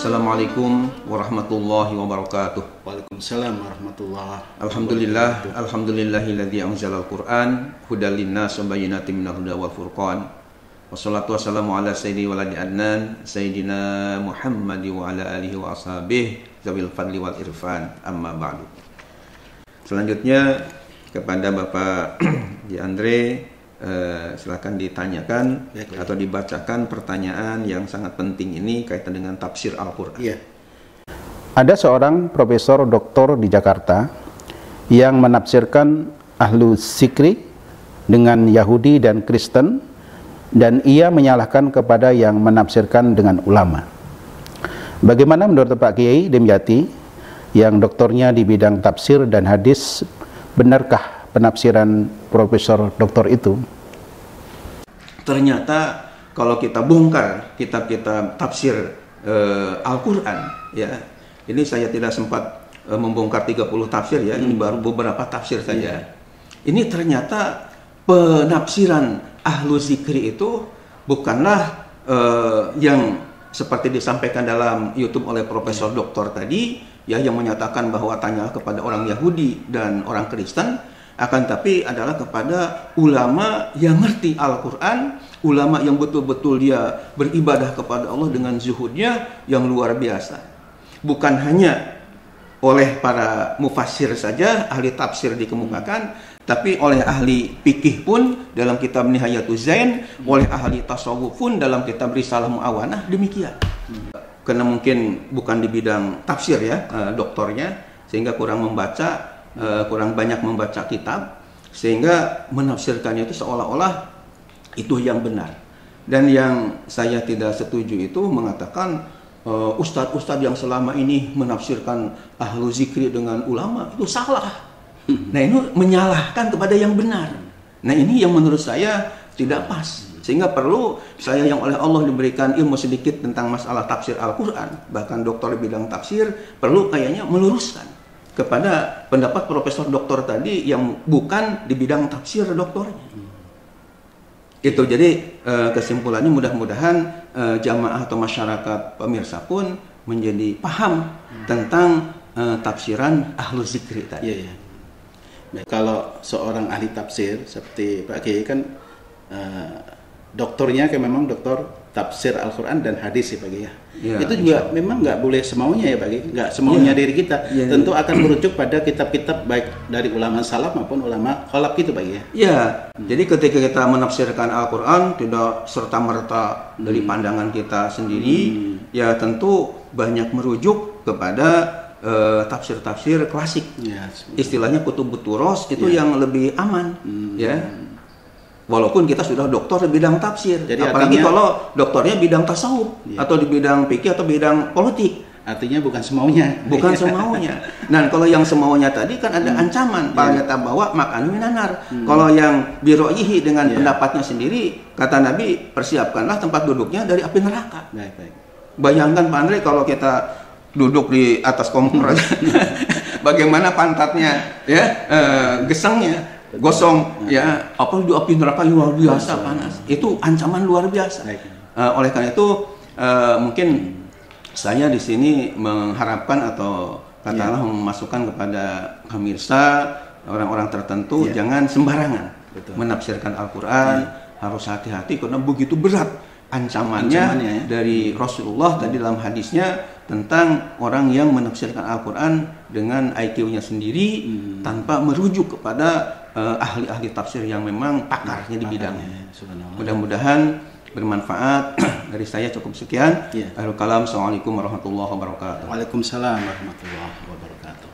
Assalamualaikum warahmatullahi wabarakatuh. Waalaikumsalam warahmatullahi Alhamdulillah, alhamdulillahilladzi anzalal Qur'an hudal linnas wa bayyinatin minal huda wal furqan. Wassalatu wassalamu ala sayyidi waladi adnan sayyidina Muhammad wa ala alihi wa ashabihi zawil fadli wal irfan, amma ba'du. Selanjutnya kepada Bapak Ji Andre, silakan ditanyakan atau dibacakan pertanyaan yang sangat penting ini kaitan dengan tafsir Al-Quran. Iya. Ada seorang profesor doktor di Jakarta yang menafsirkan ahlu zikri dengan Yahudi dan Kristen, dan ia menyalahkan kepada yang menafsirkan dengan ulama. Bagaimana menurut Pak Kiai Dimyati yang doktornya di bidang tafsir dan hadis, benarkah penafsiran Profesor Doktor itu? Ternyata kalau kita bongkar kitab-kitab tafsir Al-Quran, ya, ini saya tidak sempat membongkar 30 tafsir, ya, ini baru beberapa tafsir saja. Ini ternyata penafsiran ahlu zikri itu bukanlah yang seperti disampaikan dalam YouTube oleh Profesor Doktor tadi, ya, yang menyatakan bahwa tanya kepada orang Yahudi dan orang Kristen, akan tapi adalah kepada ulama yang ngerti Al-Quran, ulama yang betul-betul dia beribadah kepada Allah dengan zuhudnya yang luar biasa. Bukan hanya oleh para mufassir saja, ahli tafsir dikemukakan, tapi oleh ahli fikih pun dalam kitab Nihayatul Zain, oleh ahli tasawuf pun dalam kitab Risalah Mu'awanah, demikian. Karena mungkin bukan di bidang tafsir, ya, doktornya, sehingga kurang membaca, kurang banyak membaca kitab, sehingga menafsirkannya itu seolah-olah itu yang benar. Dan yang saya tidak setuju itu mengatakan ustadz-ustadz yang selama ini menafsirkan ahlu zikri dengan ulama itu salah. Nah, ini menyalahkan kepada yang benar. Nah, ini yang menurut saya tidak pas. Sehingga perlu saya yang oleh Allah diberikan ilmu sedikit tentang masalah tafsir Al-Quran, bahkan doktor di bidang tafsir, perlu kayaknya meluruskan kepada pendapat Profesor Doktor tadi yang bukan di bidang tafsir doktornya. Itu jadi kesimpulannya mudah-mudahan jamaah atau masyarakat pemirsa pun menjadi paham tentang tafsiran ahlu zikri tadi. Iya, iya. Nah, kalau seorang ahli tafsir seperti Pak Kiai kan doktornya kan memang doktor tafsir Al-Quran dan hadis, ya Pak Kiai. Ya, itu juga memang nggak boleh semaunya, ya Pak Kiai, nggak semaunya diri kita. Tentu akan merujuk pada kitab-kitab baik dari ulama salaf maupun ulama khalaf gitu, Pak Kiai. Ya, jadi ketika kita menafsirkan Al-Quran tidak serta-merta dari pandangan kita sendiri, ya tentu banyak merujuk kepada tafsir-tafsir klasik. Ya, istilahnya kutubut turos itu yang lebih aman, ya. Walaupun kita sudah doktor di bidang tafsir, jadi apalagi artinya, kalau doktornya bidang tasawuf, atau di bidang fikih atau bidang politik. Artinya bukan semaunya. Bukan semaunya. Nah, kalau yang semaunya tadi kan ada ancaman, paleta bawa makan minanar. Kalau yang biroyihi dengan pendapatnya sendiri, kata Nabi, persiapkanlah tempat duduknya dari api neraka. Baik. Bayangkan Pak Andre kalau kita duduk di atas kompor, bagaimana pantatnya, ya, gesengnya, gosong, ya, apa di api neraka luar biasa panas. Itu ancaman luar biasa. Oleh karena itu mungkin saya di sini mengharapkan atau katakanlah memasukkan kepada pemirsa orang-orang tertentu jangan sembarangan menafsirkan Al-Quran, harus hati-hati karena begitu berat ancamannya dari Rasulullah tadi dalam hadisnya tentang orang yang menafsirkan Al-Quran dengan IQ-nya sendiri tanpa merujuk kepada ahli-ahli tafsir yang memang pakarnya di bidangnya. Mudah-mudahan bermanfaat. Dari saya cukup sekian. Akhirul kalam. Assalamualaikum warahmatullahi wabarakatuh. Waalaikumsalam warahmatullahi wabarakatuh.